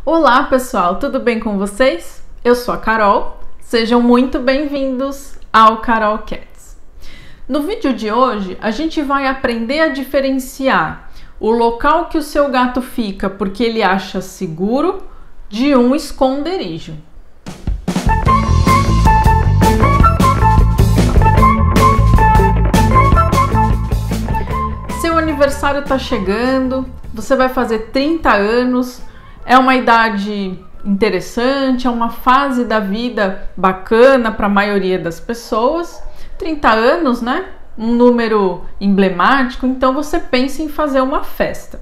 Olá pessoal, tudo bem com vocês? Eu sou a Carol, sejam muito bem-vindos ao Carol Cats. No vídeo de hoje a gente vai aprender a diferenciar o local que o seu gato fica porque ele acha seguro de um esconderijo. Seu aniversário está chegando, você vai fazer 30 anos, é uma idade interessante, é uma fase da vida bacana para a maioria das pessoas. 30 anos, né? Um número emblemático, então você pensa em fazer uma festa.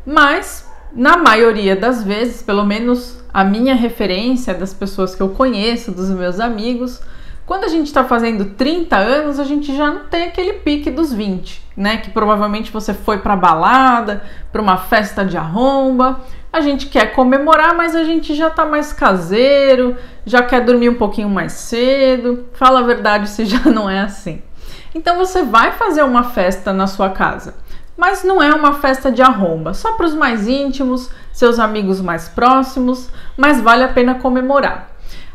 Mas, na maioria das vezes, pelo menos a minha referência das pessoas que eu conheço, dos meus amigos, quando a gente está fazendo 30 anos, a gente já não tem aquele pique dos 20, né? Que provavelmente você foi para balada, para uma festa de arromba. A gente quer comemorar, mas a gente já tá mais caseiro, já quer dormir um pouquinho mais cedo. Fala a verdade se já não é assim. Então você vai fazer uma festa na sua casa, mas não é uma festa de arromba, só para os mais íntimos, seus amigos mais próximos, mas vale a pena comemorar.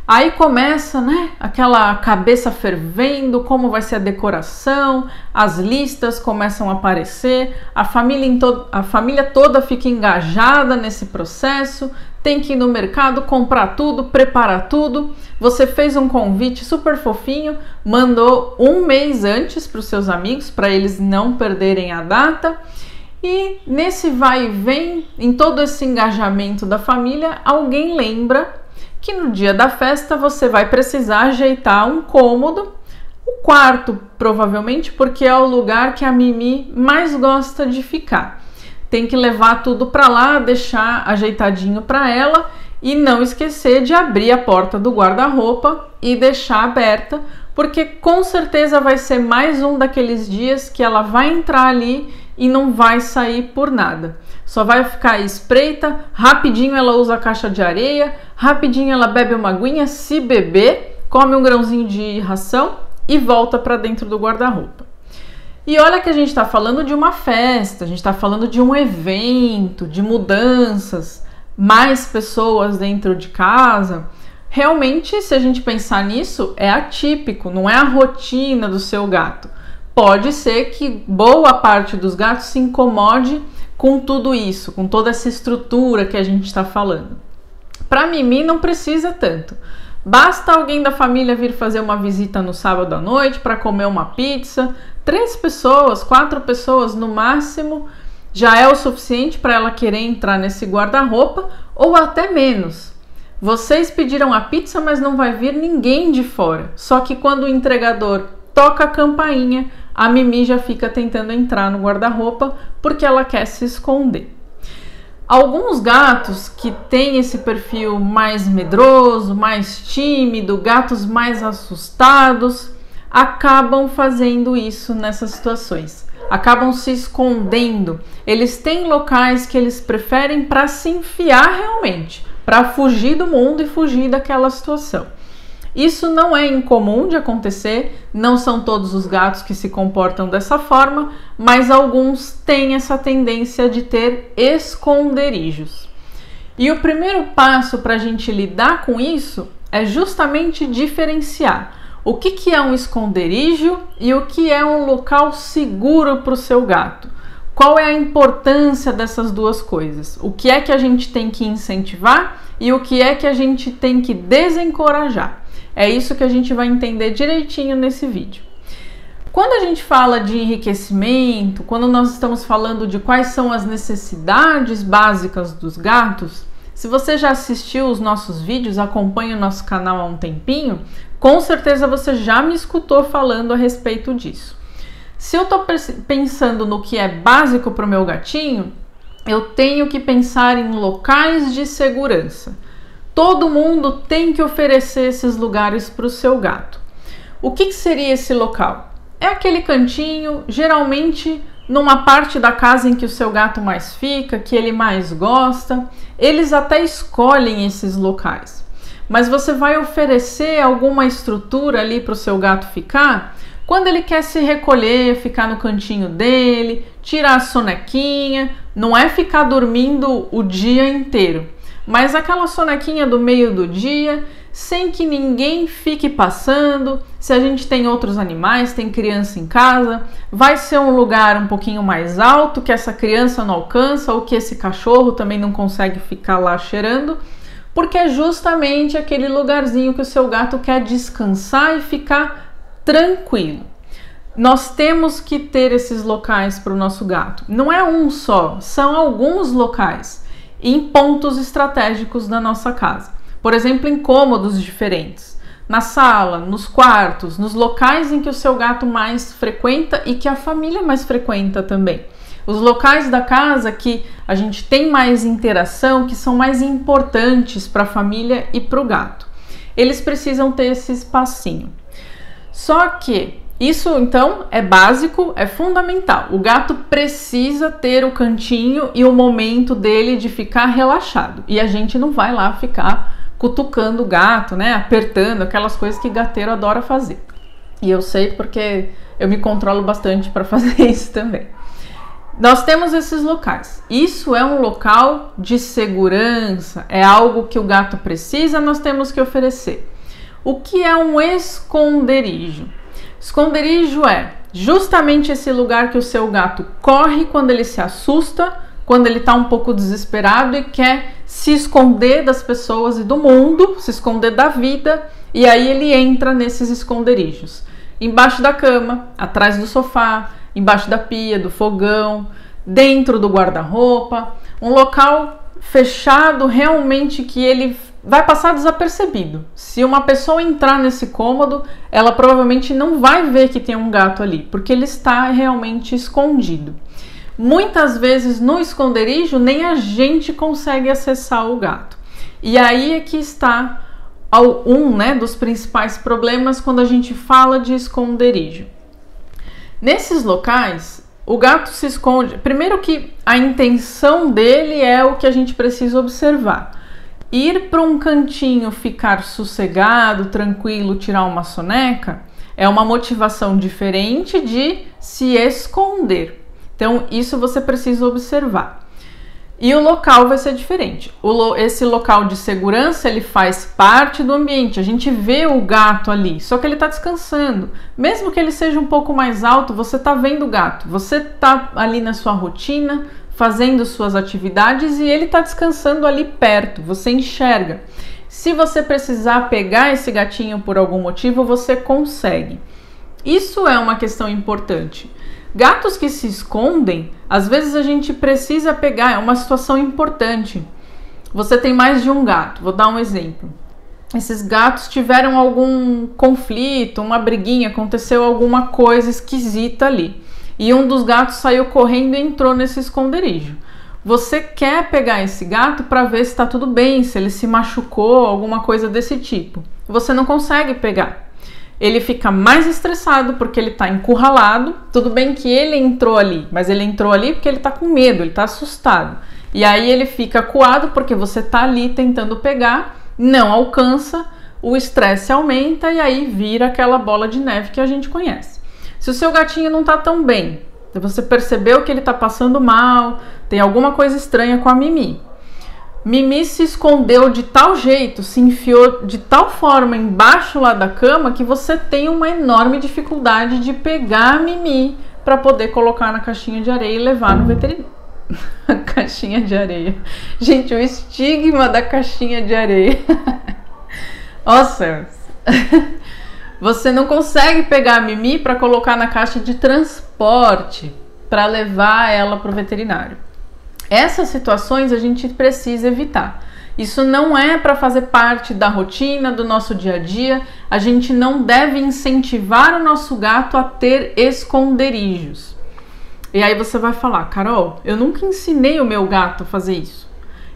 Aí começa, né, aquela cabeça fervendo, como vai ser a decoração, as listas começam a aparecer, a família toda fica engajada nesse processo, tem que ir no mercado, comprar tudo, preparar tudo. Você fez um convite super fofinho, mandou um mês antes para os seus amigos, para eles não perderem a data. E nesse vai e vem, em todo esse engajamento da família, alguém lembra que no dia da festa você vai precisar ajeitar um cômodo, o quarto provavelmente, porque é o lugar que a Mimi mais gosta de ficar. Tem que levar tudo para lá, deixar ajeitadinho para ela e não esquecer de abrir a porta do guarda-roupa e deixar aberta, porque com certeza vai ser mais um daqueles dias que ela vai entrar ali e não vai sair por nada. Só vai ficar à espreita, rapidinho ela usa a caixa de areia, rapidinho ela bebe uma aguinha, se beber, come um grãozinho de ração e volta para dentro do guarda-roupa. E olha que a gente está falando de uma festa, a gente está falando de um evento, de mudanças, mais pessoas dentro de casa. Realmente, se a gente pensar nisso, é atípico, não é a rotina do seu gato. Pode ser que boa parte dos gatos se incomode com tudo isso, com toda essa estrutura que a gente está falando. Para Mimi não precisa tanto. Basta alguém da família vir fazer uma visita no sábado à noite para comer uma pizza. 3 pessoas, 4 pessoas no máximo já é o suficiente para ela querer entrar nesse guarda-roupa ou até menos. Vocês pediram a pizza, mas não vai vir ninguém de fora. Só que quando o entregador toca a campainha, a Mimi já fica tentando entrar no guarda-roupa porque ela quer se esconder. Alguns gatos que têm esse perfil mais medroso, mais tímido, gatos mais assustados, acabam fazendo isso nessas situações. Acabam se escondendo. Eles têm locais que eles preferem para se enfiar realmente, para fugir do mundo e fugir daquela situação. Isso não é incomum de acontecer, não são todos os gatos que se comportam dessa forma, mas alguns têm essa tendência de ter esconderijos. E o primeiro passo para a gente lidar com isso é justamente diferenciar o que é um esconderijo e o que é um local seguro para o seu gato. Qual é a importância dessas duas coisas? O que é que a gente tem que incentivar e o que é que a gente tem que desencorajar? É isso que a gente vai entender direitinho nesse vídeo. Quando a gente fala de enriquecimento, quando nós estamos falando de quais são as necessidades básicas dos gatos, se você já assistiu os nossos vídeos, acompanha o nosso canal há um tempinho, com certeza você já me escutou falando a respeito disso. Se eu estou pensando no que é básico para o meu gatinho, eu tenho que pensar em locais de segurança. Todo mundo tem que oferecer esses lugares para o seu gato. O que seria esse local? É aquele cantinho, geralmente numa parte da casa em que o seu gato mais fica, que ele mais gosta. Eles até escolhem esses locais. Mas você vai oferecer alguma estrutura ali para o seu gato ficar quando ele quer se recolher, ficar no cantinho dele, tirar a sonequinha. Não é ficar dormindo o dia inteiro. mas aquela sonequinha do meio do dia, sem que ninguém fique passando. Se a gente tem outros animais, tem criança em casa, vai ser um lugar um pouquinho mais alto que essa criança não alcança ou que esse cachorro também não consegue ficar lá cheirando, porque é justamente aquele lugarzinho que o seu gato quer descansar e ficar tranquilo. Nós temos que ter esses locais para o nosso gato. Não é um só, são alguns locais em pontos estratégicos da nossa casa. Por exemplo, em cômodos diferentes, na sala, nos quartos, nos locais em que o seu gato mais frequenta e que a família mais frequenta também. Os locais da casa que a gente tem mais interação, que são mais importantes para a família e para o gato. Eles precisam ter esse espacinho. Só que isso, então, é básico, é fundamental. O gato precisa ter o cantinho e o momento dele de ficar relaxado. E a gente não vai lá ficar cutucando o gato, né? Apertando, aquelas coisas que gateiro adora fazer. E eu sei porque eu me controlo bastante para fazer isso também. Nós temos esses locais. Isso é um local de segurança, é algo que o gato precisa, nós temos que oferecer. O que é um esconderijo? Esconderijo é justamente esse lugar que o seu gato corre quando ele se assusta, quando ele está um pouco desesperado e quer se esconder das pessoas e do mundo, se esconder da vida, e aí ele entra nesses esconderijos. Embaixo da cama, atrás do sofá, embaixo da pia, do fogão, dentro do guarda-roupa, um local fechado realmente que ele vai passar desapercebido. Se uma pessoa entrar nesse cômodo, ela provavelmente não vai ver que tem um gato ali, porque ele está realmente escondido. Muitas vezes no esconderijo nem a gente consegue acessar o gato. E aí é que está dos principais problemas quando a gente fala de esconderijo. Nesses locais, o gato se esconde. Primeiro que a intenção dele é o que a gente precisa observar. Ir para um cantinho, ficar sossegado, tranquilo, tirar uma soneca, é uma motivação diferente de se esconder. Então, isso você precisa observar. E o local vai ser diferente. Esse local de segurança, ele faz parte do ambiente. A gente vê o gato ali, só que ele está descansando. Mesmo que ele seja um pouco mais alto, você está vendo o gato. Você está ali na sua rotina, fazendo suas atividades e ele está descansando ali perto. Você enxerga. Se você precisar pegar esse gatinho por algum motivo, você consegue. Isso é uma questão importante. Gatos que se escondem, às vezes a gente precisa pegar, é uma situação importante. Você tem mais de um gato, vou dar um exemplo. Esses gatos tiveram algum conflito, uma briguinha, aconteceu alguma coisa esquisita ali. E um dos gatos saiu correndo e entrou nesse esconderijo. Você quer pegar esse gato para ver se está tudo bem, se ele se machucou, alguma coisa desse tipo. Você não consegue pegar. Ele fica mais estressado porque ele está encurralado. Tudo bem que ele entrou ali, mas ele entrou ali porque ele está com medo, ele está assustado. E aí ele fica acuado porque você está ali tentando pegar, não alcança, o estresse aumenta e aí vira aquela bola de neve que a gente conhece. Se o seu gatinho não está tão bem, se você percebeu que ele está passando mal, tem alguma coisa estranha com a Mimi. Mimi se escondeu de tal jeito, se enfiou de tal forma embaixo lá da cama que você tem uma enorme dificuldade de pegar a Mimi para poder colocar na caixinha de areia e levar no veterinário. Caixinha de areia. Gente, o estigma da caixinha de areia. Nossa, você não consegue pegar a Mimi para colocar na caixa de transporte para levar ela para o veterinário. Essas situações a gente precisa evitar. Isso não é para fazer parte da rotina, do nosso dia a dia. A gente não deve incentivar o nosso gato a ter esconderijos. E aí você vai falar, Carol, eu nunca ensinei o meu gato a fazer isso.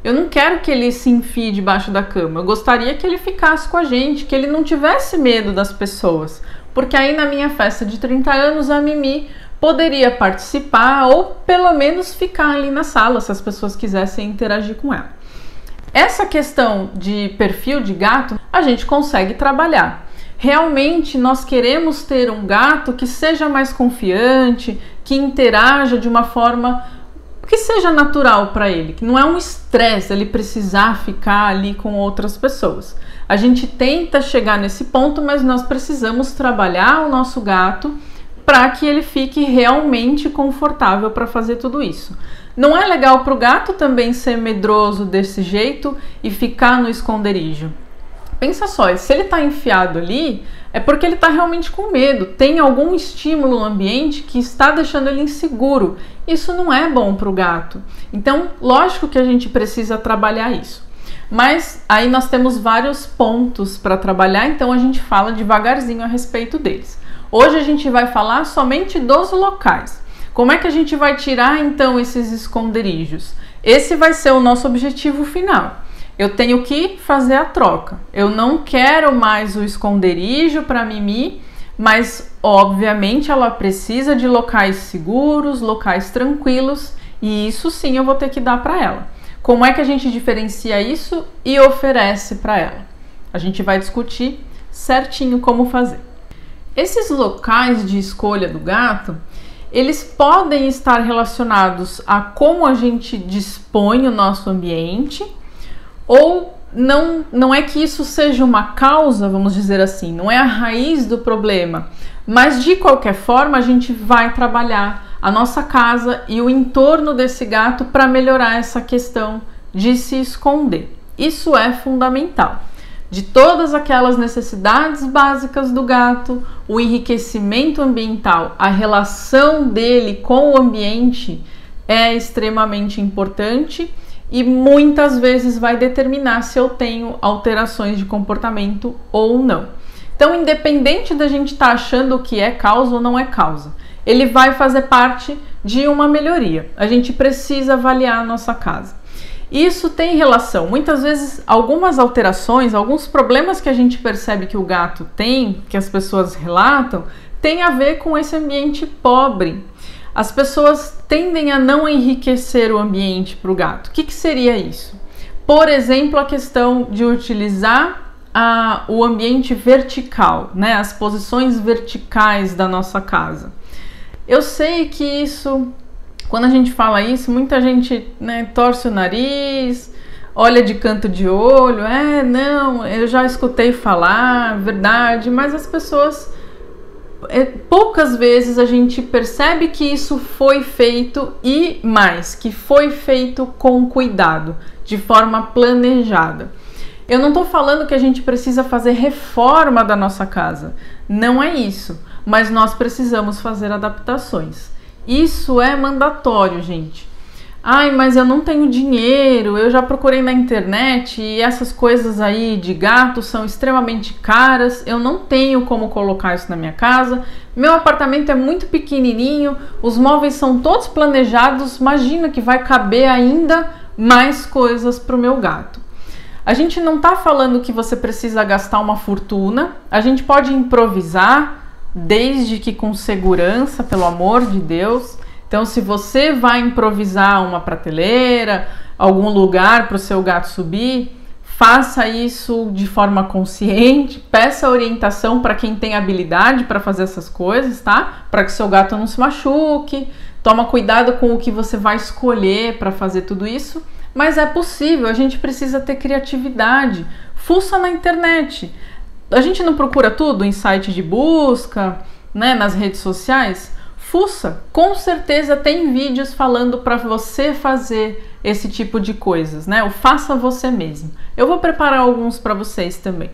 Eu não quero que ele se enfie debaixo da cama. Eu gostaria que ele ficasse com a gente, que ele não tivesse medo das pessoas. Porque aí na minha festa de 30 anos a Mimi poderia participar ou pelo menos ficar ali na sala se as pessoas quisessem interagir com ela. Essa questão de perfil de gato a gente consegue trabalhar. Realmente nós queremos ter um gato que seja mais confiante, que interaja de uma forma que seja natural para ele, que não é um estresse ele precisar ficar ali com outras pessoas. A gente tenta chegar nesse ponto, mas nós precisamos trabalhar o nosso gato para que ele fique realmente confortável para fazer tudo isso. Não é legal para o gato também ser medroso desse jeito e ficar no esconderijo. Pensa só, se ele está enfiado ali, é porque ele está realmente com medo, tem algum estímulo no ambiente que está deixando ele inseguro. Isso não é bom para o gato. Então, lógico que a gente precisa trabalhar isso. Mas aí nós temos vários pontos para trabalhar, então a gente fala devagarzinho a respeito deles. Hoje a gente vai falar somente dos locais. Como é que a gente vai tirar então esses esconderijos? Esse vai ser o nosso objetivo final. Eu tenho que fazer a troca. Eu não quero mais o esconderijo para Mimi, mas obviamente ela precisa de locais seguros, locais tranquilos, e isso sim eu vou ter que dar para ela. Como é que a gente diferencia isso e oferece para ela? A gente vai discutir certinho como fazer. Esses locais de escolha do gato, eles podem estar relacionados a como a gente dispõe o nosso ambiente, ou não é que isso seja uma causa, vamos dizer assim, não é a raiz do problema, mas de qualquer forma a gente vai trabalhar a nossa casa e o entorno desse gato para melhorar essa questão de se esconder. Isso é fundamental. De todas aquelas necessidades básicas do gato, o enriquecimento ambiental, a relação dele com o ambiente é extremamente importante e muitas vezes vai determinar se eu tenho alterações de comportamento ou não. Então, independente da gente estar achando que é causa ou não é causa, ele vai fazer parte de uma melhoria. A gente precisa avaliar a nossa casa. Isso tem relação, muitas vezes, algumas alterações, alguns problemas que a gente percebe que o gato tem, que as pessoas relatam, tem a ver com esse ambiente pobre. As pessoas tendem a não enriquecer o ambiente para o gato. O que seria isso? Por exemplo, a questão de utilizar o ambiente vertical, né? As posições verticais da nossa casa. Eu sei que isso, quando a gente fala isso, muita gente, né, torce o nariz, olha de canto de olho, não, eu já escutei falar, verdade, mas as pessoas, poucas vezes a gente percebe que isso foi feito e mais, que foi feito com cuidado, de forma planejada. Eu não estou falando que a gente precisa fazer reforma da nossa casa, não é isso, mas nós precisamos fazer adaptações. Isso é mandatório, gente. Ai, mas eu não tenho dinheiro, eu já procurei na internet e essas coisas aí de gato são extremamente caras, eu não tenho como colocar isso na minha casa, meu apartamento é muito pequenininho, os móveis são todos planejados, imagina que vai caber ainda mais coisas para o meu gato. A gente não está falando que você precisa gastar uma fortuna, a gente pode improvisar, desde que com segurança, pelo amor de Deus. Então, se você vai improvisar uma prateleira, algum lugar para o seu gato subir, faça isso de forma consciente, peça orientação para quem tem habilidade para fazer essas coisas, tá? Para que seu gato não se machuque, toma cuidado com o que você vai escolher para fazer tudo isso, mas é possível, a gente precisa ter criatividade, fuça na internet. A gente não procura tudo em site de busca, né, nas redes sociais? Fuça, com certeza tem vídeos falando para você fazer esse tipo de coisas, né? O faça você mesmo. Eu vou preparar alguns para vocês também.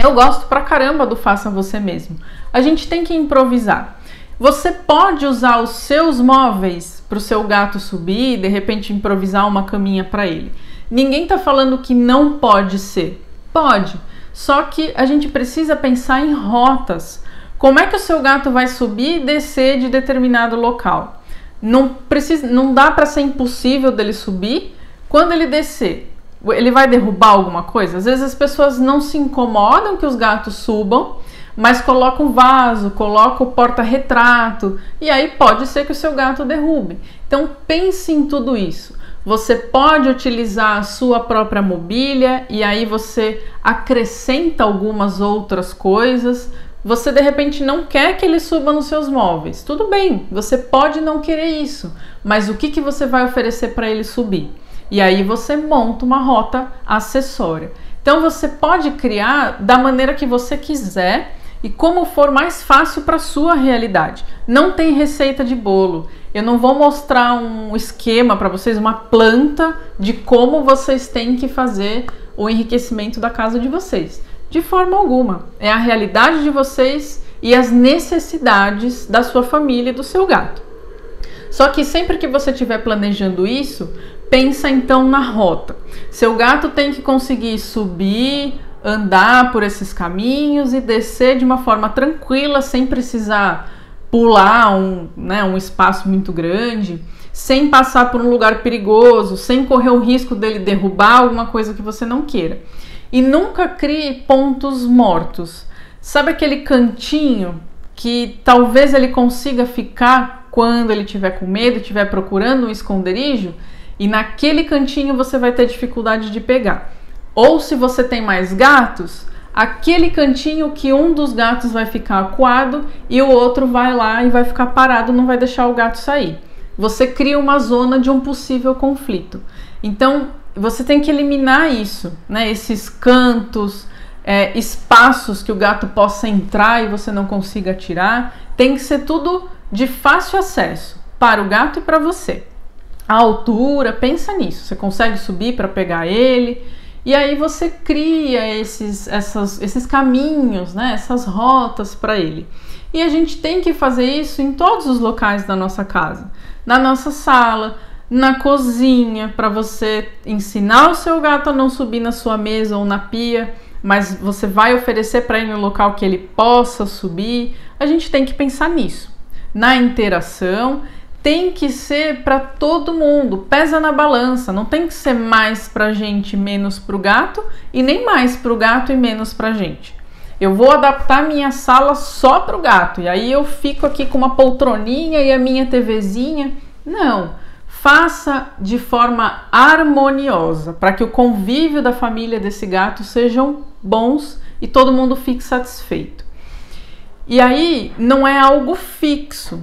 Eu gosto pra caramba do faça você mesmo. A gente tem que improvisar. Você pode usar os seus móveis para o seu gato subir e de repente improvisar uma caminha para ele. Ninguém tá falando que não pode ser. Pode. Só que a gente precisa pensar em rotas. Como é que o seu gato vai subir e descer de determinado local? Não dá para ser impossível dele subir. Quando ele descer, ele vai derrubar alguma coisa? Às vezes as pessoas não se incomodam que os gatos subam, mas colocam vaso, colocam o porta-retrato, e aí pode ser que o seu gato derrube. Então pense em tudo isso. Você pode utilizar a sua própria mobília e aí você acrescenta algumas outras coisas você de repente não quer que ele suba nos seus móveis. Tudo bem, você pode não querer isso, mas o que você vai oferecer para ele subir? E aí você monta uma rota acessória. Então você pode criar da maneira que você quiser e como for mais fácil para a sua realidade. Não tem receita de bolo. Eu não vou mostrar um esquema para vocês, uma planta de como vocês têm que fazer o enriquecimento da casa de vocês. De forma alguma. É a realidade de vocês e as necessidades da sua família e do seu gato. Só que sempre que você estiver planejando isso, pensa então na rota. Seu gato tem que conseguir subir, andar por esses caminhos e descer de uma forma tranquila, sem precisar pular um espaço muito grande, sem passar por um lugar perigoso, sem correr o risco dele derrubar alguma coisa que você não queira. E nunca crie pontos mortos. Sabe aquele cantinho que talvez ele consiga ficar quando ele estiver com medo, estiver procurando um esconderijo? E naquele cantinho você vai ter dificuldade de pegar. Ou se você tem mais gatos, aquele cantinho que um dos gatos vai ficar acuado e o outro vai lá e vai ficar parado, não vai deixar o gato sair. Você cria uma zona de um possível conflito. Então, você tem que eliminar isso, né? Esses cantos, espaços que o gato possa entrar e você não consiga tirar. Tem que ser tudo de fácil acesso para o gato e para você. A altura, pensa nisso. Você consegue subir para pegar ele? E aí você cria esses caminhos, né? Essas rotas para ele. E a gente tem que fazer isso em todos os locais da nossa casa. Na nossa sala, na cozinha, para você ensinar o seu gato a não subir na sua mesa ou na pia, mas você vai oferecer para ele um local que ele possa subir. A gente tem que pensar nisso. Na interação, tem que ser para todo mundo, pesa na balança, não tem que ser mais pra gente, menos pro gato, e nem mais pro gato e menos pra gente. Eu vou adaptar minha sala só pro gato, e aí eu fico aqui com uma poltroninha e a minha TVzinha. Não, faça de forma harmoniosa, para que o convívio da família desse gato sejam bons e todo mundo fique satisfeito. E aí não é algo fixo.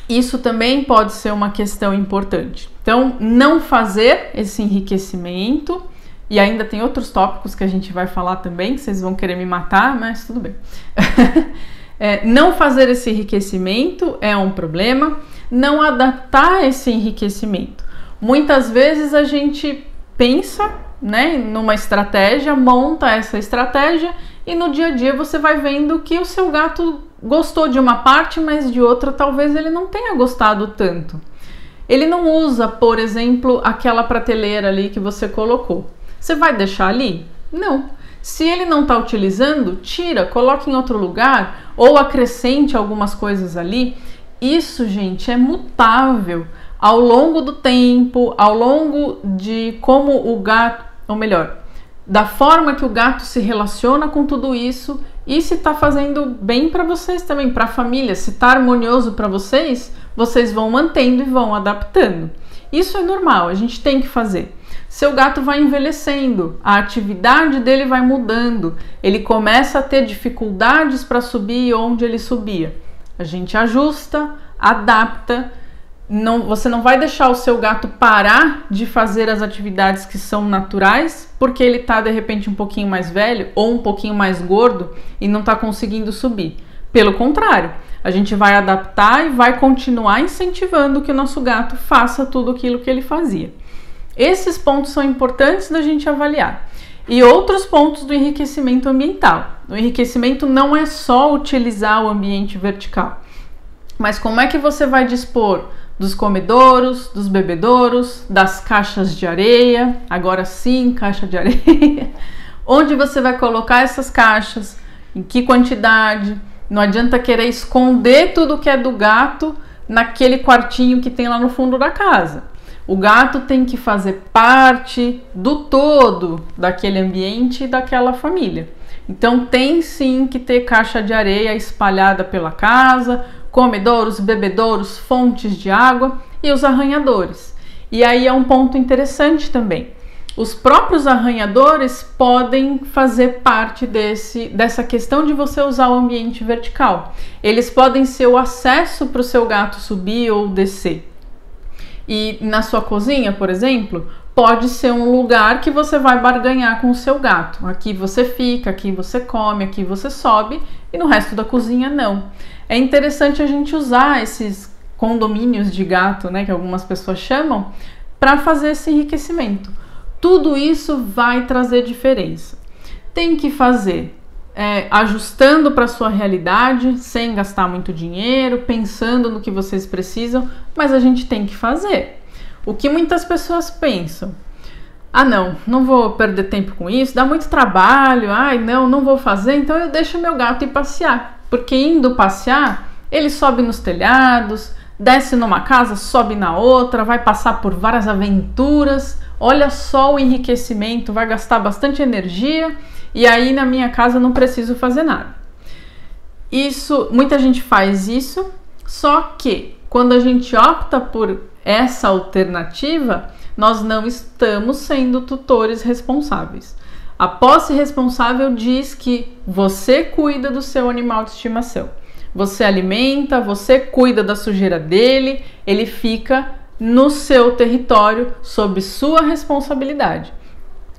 Isso também pode ser uma questão importante. Então, não fazer esse enriquecimento, e ainda tem outros tópicos que a gente vai falar também, que vocês vão querer me matar, mas tudo bem. Não fazer esse enriquecimento é um problema, não adaptar esse enriquecimento. Muitas vezes a gente pensa, né, numa estratégia, monta essa estratégia e no dia a dia você vai vendo que o seu gato gostou de uma parte, mas de outra talvez ele não tenha gostado tanto. Ele não usa, por exemplo, aquela prateleira ali que você colocou. Você vai deixar ali? Não. Se ele não está utilizando, tira, coloque em outro lugar ou acrescente algumas coisas ali. Isso, gente, é mutável ao longo do tempo, ao longo de como o gato, ou melhor, da forma que o gato se relaciona com tudo isso e se está fazendo bem para vocês também, para a família, se está harmonioso para vocês, vocês vão mantendo e vão adaptando. Isso é normal, a gente tem que fazer. Seu gato vai envelhecendo, a atividade dele vai mudando, ele começa a ter dificuldades para subir onde ele subia. A gente ajusta, adapta. Você não vai deixar o seu gato parar de fazer as atividades que são naturais porque ele está de repente um pouquinho mais velho ou um pouquinho mais gordo e não está conseguindo subir. Pelo contrário, a gente vai adaptar e vai continuar incentivando que o nosso gato faça tudo aquilo que ele fazia. Esses pontos são importantes da gente avaliar. E outros pontos do enriquecimento ambiental. O enriquecimento não é só utilizar o ambiente vertical, mas como é que você vai dispor dos comedouros, dos bebedouros, das caixas de areia, agora sim, caixa de areia, onde você vai colocar essas caixas, em que quantidade. Não adianta querer esconder tudo que é do gato naquele quartinho que tem lá no fundo da casa. O gato tem que fazer parte do todo daquele ambiente e daquela família. Então tem sim que ter caixa de areia espalhada pela casa, comedouros, bebedouros, fontes de água e os arranhadores. E aí é um ponto interessante também. Os próprios arranhadores podem fazer parte dessa questão de você usar o ambiente vertical. Eles podem ser o acesso para o seu gato subir ou descer. E na sua cozinha, por exemplo, pode ser um lugar que você vai barganhar com o seu gato. Aqui você fica, aqui você come, aqui você sobe e no resto da cozinha não. É interessante a gente usar esses condomínios de gato, né, que algumas pessoas chamam, para fazer esse enriquecimento. Tudo isso vai trazer diferença. Tem que fazer ajustando para a sua realidade, sem gastar muito dinheiro, pensando no que vocês precisam, mas a gente tem que fazer. O que muitas pessoas pensam: ah, não vou perder tempo com isso, dá muito trabalho, ai, não vou fazer, então eu deixo meu gato ir passear. Porque indo passear, ele sobe nos telhados, desce numa casa, sobe na outra, vai passar por várias aventuras. Olha só o enriquecimento, vai gastar bastante energia e aí na minha casa eu não preciso fazer nada. Muita gente faz isso, só que quando a gente opta por essa alternativa, nós não estamos sendo tutores responsáveis. A posse responsável diz que você cuida do seu animal de estimação. Você alimenta, você cuida da sujeira dele, ele fica no seu território, sob sua responsabilidade.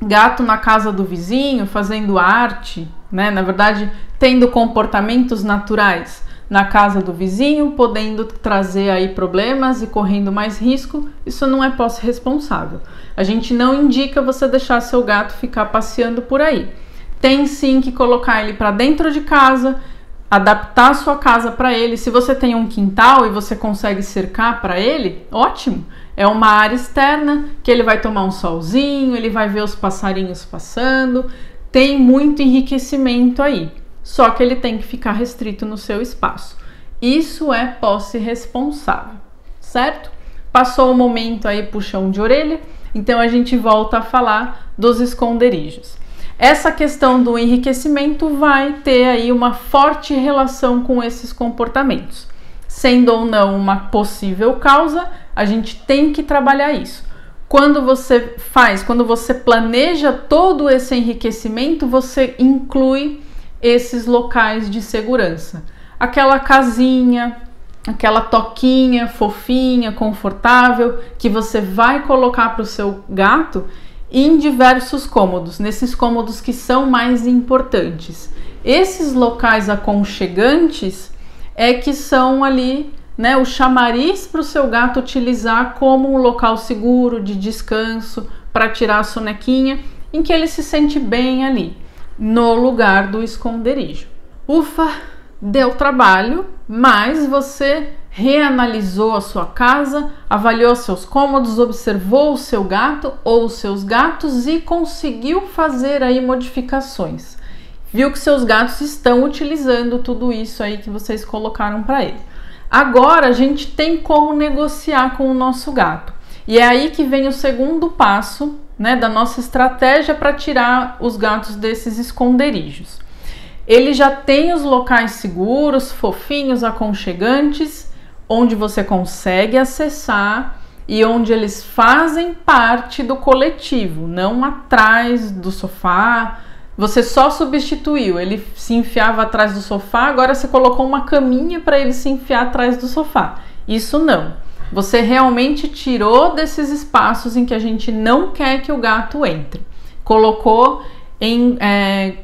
Gato na casa do vizinho, fazendo arte, né? Na verdade, tendo comportamentos naturais na casa do vizinho, podendo trazer aí problemas e correndo mais risco, isso não é posse responsável. A gente não indica você deixar seu gato ficar passeando por aí. Tem sim que colocar ele para dentro de casa, adaptar a sua casa para ele. Se você tem um quintal e você consegue cercar para ele, ótimo. É uma área externa que ele vai tomar um solzinho, ele vai ver os passarinhos passando. Tem muito enriquecimento aí. Só que ele tem que ficar restrito no seu espaço. Isso é posse responsável, certo? Passou o momento aí, puxão de orelha. Então a gente volta a falar dos esconderijos. Essa questão do enriquecimento vai ter aí uma forte relação com esses comportamentos. Sendo ou não uma possível causa, a gente tem que trabalhar isso. Quando você planeja todo esse enriquecimento, você inclui esses locais de segurança. Aquela casinha, aquela toquinha fofinha, confortável, que você vai colocar para o seu gato em diversos cômodos, nesses cômodos que são mais importantes. Esses locais aconchegantes é que são ali, né, o chamariz para o seu gato utilizar como um local seguro de descanso, para tirar a sonequinha, em que ele se sente bem ali, no lugar do esconderijo. Ufa, deu trabalho, mas você reanalisou a sua casa, avaliou seus cômodos, observou o seu gato ou os seus gatos e conseguiu fazer aí modificações. Viu que seus gatos estão utilizando tudo isso aí que vocês colocaram para ele. Agora a gente tem como negociar com o nosso gato. E é aí que vem o segundo passo, né, da nossa estratégia para tirar os gatos desses esconderijos. Ele já tem os locais seguros, fofinhos, aconchegantes, onde você consegue acessar e onde eles fazem parte do coletivo, não atrás do sofá. Você só substituiu, ele se enfiava atrás do sofá, agora você colocou uma caminha para ele se enfiar atrás do sofá. Isso não. Você realmente tirou desses espaços em que a gente não quer que o gato entre. Colocou em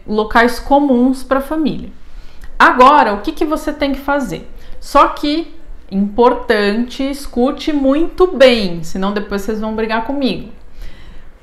locais comuns para a família. Agora, o que você tem que fazer? Só que, importante, escute muito bem, senão depois vocês vão brigar comigo.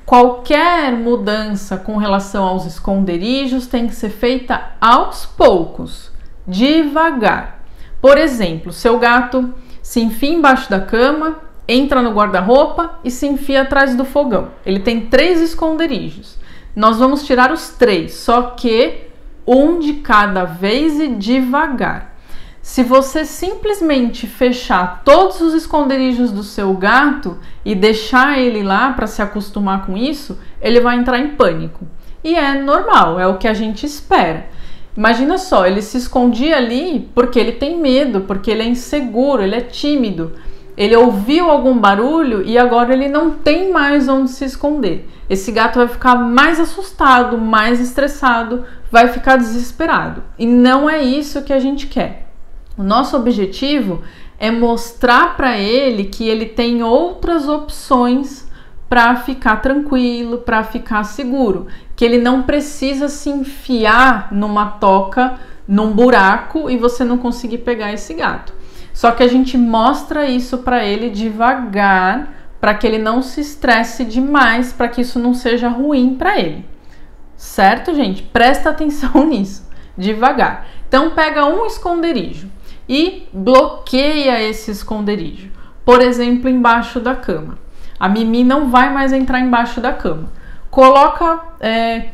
Qualquer mudança com relação aos esconderijos tem que ser feita aos poucos, devagar. Por exemplo, seu gato se enfia embaixo da cama, entra no guarda-roupa e se enfia atrás do fogão. Ele tem 3 esconderijos. Nós vamos tirar os 3, só que um de cada vez e devagar. Se você simplesmente fechar todos os esconderijos do seu gato e deixar ele lá para se acostumar com isso, ele vai entrar em pânico. E é normal, é o que a gente espera. Imagina só, ele se escondia ali porque ele tem medo, porque ele é inseguro, ele é tímido. Ele ouviu algum barulho e agora ele não tem mais onde se esconder. Esse gato vai ficar mais assustado, mais estressado, vai ficar desesperado. E não é isso que a gente quer. O nosso objetivo é mostrar para ele que ele tem outras opções para ficar tranquilo, para ficar seguro, que ele não precisa se enfiar numa toca, num buraco e você não conseguir pegar esse gato. Só que a gente mostra isso para ele devagar, para que ele não se estresse demais, para que isso não seja ruim para ele. Certo, gente? Presta atenção nisso, devagar. Então pega um esconderijo e bloqueia esse esconderijo. Por exemplo, embaixo da cama. A Mimi não vai mais entrar embaixo da cama. Coloca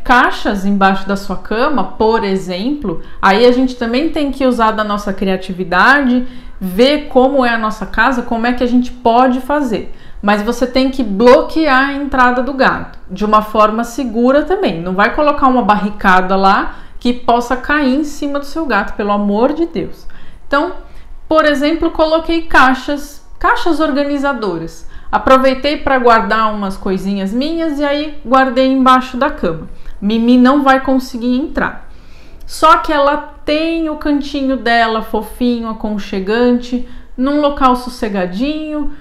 caixas embaixo da sua cama, por exemplo. Aí a gente também tem que usar da nossa criatividade, ver como é a nossa casa, como é que a gente pode fazer. Mas você tem que bloquear a entrada do gato de uma forma segura também. Não vai colocar uma barricada lá que possa cair em cima do seu gato, pelo amor de Deus. Então, por exemplo, coloquei caixas organizadoras. Aproveitei para guardar umas coisinhas minhas e aí guardei embaixo da cama. Mimi não vai conseguir entrar. Só que ela tem o cantinho dela fofinho, aconchegante, num local sossegadinho,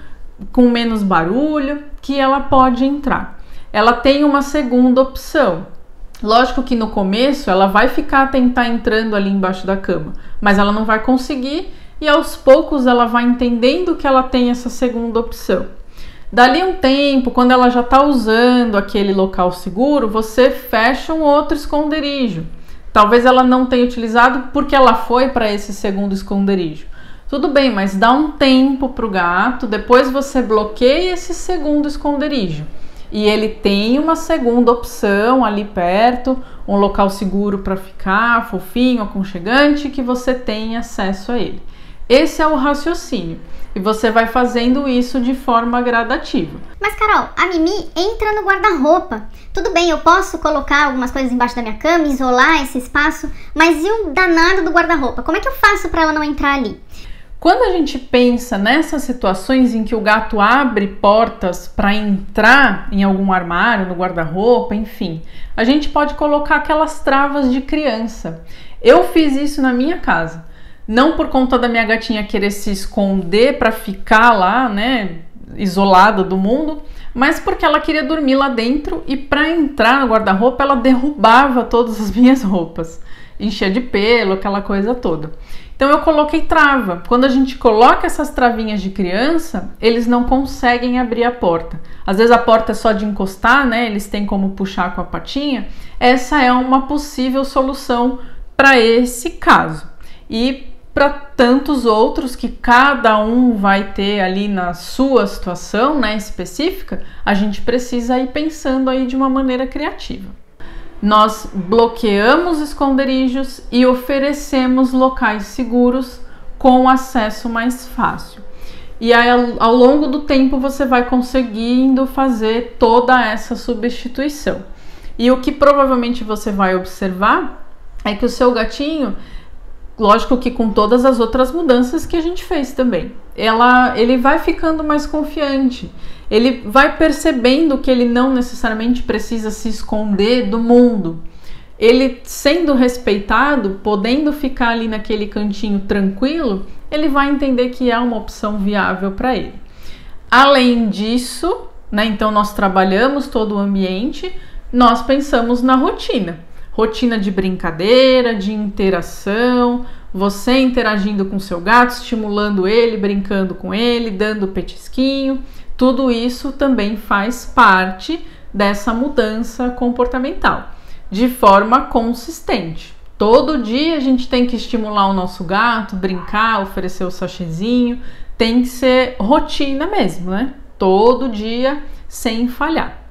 com menos barulho, que ela pode entrar. Ela tem uma segunda opção. Lógico que no começo ela vai tentar entrando ali embaixo da cama, mas ela não vai conseguir e aos poucos ela vai entendendo que ela tem essa segunda opção. Dali um tempo, quando ela já está usando aquele local seguro, você fecha um outro esconderijo. Talvez ela não tenha utilizado porque ela foi para esse segundo esconderijo. Tudo bem, mas dá um tempo para o gato, depois você bloqueia esse segundo esconderijo. E ele tem uma segunda opção ali perto, um local seguro para ficar, fofinho, aconchegante, que você tem acesso a ele. Esse é o raciocínio. E você vai fazendo isso de forma gradativa. Mas Carol, a Mimi entra no guarda-roupa. Tudo bem, eu posso colocar algumas coisas embaixo da minha cama, isolar esse espaço, mas e o danado do guarda-roupa? Como é que eu faço para ela não entrar ali? Quando a gente pensa nessas situações em que o gato abre portas para entrar em algum armário, no guarda-roupa, enfim, a gente pode colocar aquelas travas de criança. Eu fiz isso na minha casa. Não por conta da minha gatinha querer se esconder para ficar lá, né, isolada do mundo, mas porque ela queria dormir lá dentro e para entrar no guarda-roupa ela derrubava todas as minhas roupas, enchia de pelo, aquela coisa toda. Então eu coloquei trava. Quando a gente coloca essas travinhas de criança, eles não conseguem abrir a porta. Às vezes a porta é só de encostar, né? Eles têm como puxar com a patinha. Essa é uma possível solução para esse caso. E para tantos outros que cada um vai ter ali na sua situação, né, específica, a gente precisa ir pensando aí de uma maneira criativa. Nós bloqueamos esconderijos e oferecemos locais seguros com acesso mais fácil. E aí, ao longo do tempo, você vai conseguindo fazer toda essa substituição. E o que provavelmente você vai observar é que o seu gatinho, lógico que com todas as outras mudanças que a gente fez também, ele vai ficando mais confiante, ele vai percebendo que ele não necessariamente precisa se esconder do mundo. Ele sendo respeitado, podendo ficar ali naquele cantinho tranquilo, ele vai entender que é uma opção viável para ele. Além disso, né, então nós trabalhamos todo o ambiente, nós pensamos na rotina. Rotina de brincadeira, de interação, você interagindo com seu gato, estimulando ele, brincando com ele, dando petisquinho. Tudo isso também faz parte dessa mudança comportamental, de forma consistente. Todo dia a gente tem que estimular o nosso gato, brincar, oferecer o sachêzinho. Tem que ser rotina mesmo, né? Todo dia, sem falhar.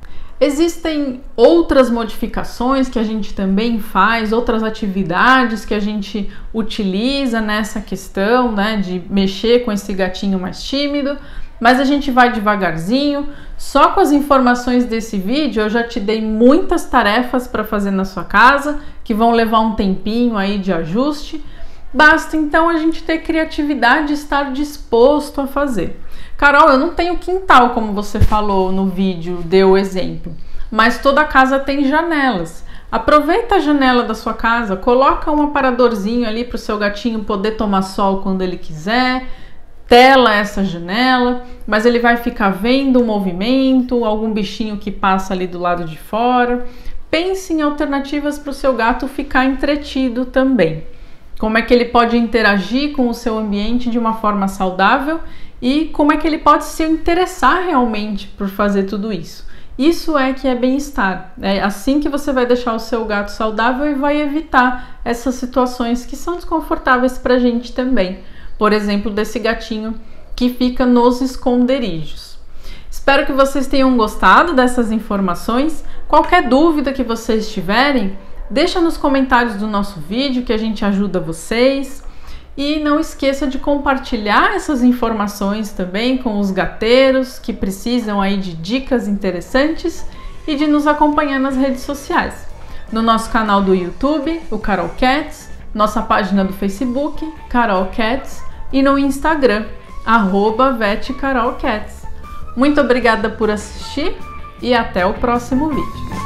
Existem outras modificações que a gente também faz, outras atividades que a gente utiliza nessa questão, né, de mexer com esse gatinho mais tímido, mas a gente vai devagarzinho. Só com as informações desse vídeo eu já te dei muitas tarefas para fazer na sua casa, que vão levar um tempinho aí de ajuste. Basta então a gente ter criatividade e estar disposto a fazer. Carol, eu não tenho quintal, como você falou no vídeo, deu o exemplo, mas toda casa tem janelas. Aproveita a janela da sua casa, coloca um aparadorzinho ali para o seu gatinho poder tomar sol quando ele quiser, tela essa janela, mas ele vai ficar vendo o movimento, algum bichinho que passa ali do lado de fora. Pense em alternativas para o seu gato ficar entretido também. Como é que ele pode interagir com o seu ambiente de uma forma saudável e como é que ele pode se interessar realmente por fazer tudo isso. Isso é que é bem-estar. É assim que você vai deixar o seu gato saudável e vai evitar essas situações que são desconfortáveis para a gente também. Por exemplo, desse gatinho que fica nos esconderijos. Espero que vocês tenham gostado dessas informações. Qualquer dúvida que vocês tiverem, deixa nos comentários do nosso vídeo que a gente ajuda vocês. E não esqueça de compartilhar essas informações também com os gateiros que precisam aí de dicas interessantes e de nos acompanhar nas redes sociais. No nosso canal do YouTube, o Carol Cats, nossa página do Facebook, Carol Cats, e no Instagram, @VetCarolCats. Muito obrigada por assistir e até o próximo vídeo.